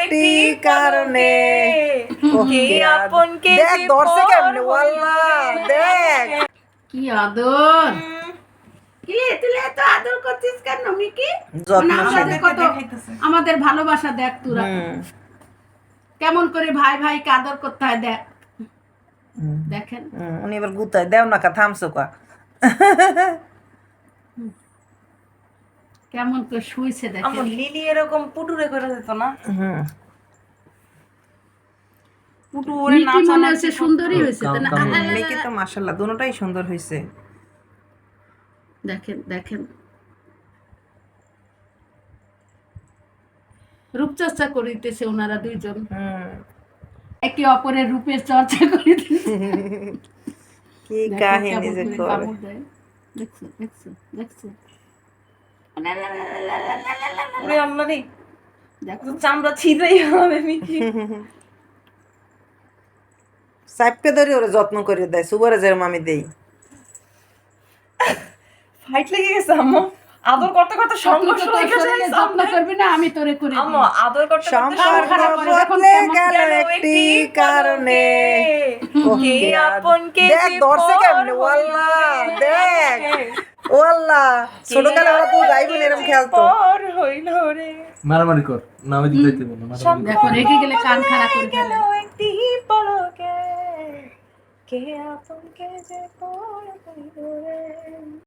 একটি কারণে কে আপন কে দেখ ধরছে কেমনে ওয়াল্লাহ দেখ কি আদর কি তুই এত আদর করছিস কেন মিকি আমাদের কত আমাদের ভালোবাসা দেখ তোরা কেমন করে ভাই ভাইকে আদর করতে হয় দেখ দেখেন উনি এবার গুতায় দেও না কা থামছো কা কেমন করে শুইছে দেখেন আমার লিলি এরকম পুটুরে করে দিত না পুটুরে মিকি মনে নাচানাচি হচ্ছে সুন্দরী হয়েছে তাই না মেকি তো মাশাআল্লাহ দুটোটাই সুন্দর হয়েছে দেখেন দেখেন রূপচর্চা করিতেছে ওনারা দুইজন একে অপরের রূপের চর্চা করিতেছে কি কাহিনী যে করে দেখছো দেখছো দেখছো ওরে আল্লাহ রে দেখো চামড়া ছিঁড়াই হবে মিকি সাইপকে ধরে ওরে যত্ন করে দেয় সুবারে যেরকম আমি দেই ফাইট লেগে গেছে আম্মু আদর করতে করতে সংঘর্ষ হয়ে গেছে যত্ন করবি না আমি তোরে করে আম্মু আদর করতে করতে সম্পর্ক বদলে গেল একটি কারণে কে আপন কে দেখ ধরছে কেমনে ওয়াল্লাহ দেখ ওয়াল্লাহ ছোটকালে ওরা তো ভাই বোন এরকম খেলতো পর হইল রে মারামারি কর না আমি দিতে দেব না দেখো রেগে গেলে কান খাড়া করে গেল ফেলে একটি পলকে কে আপন কে যে পর হইল রে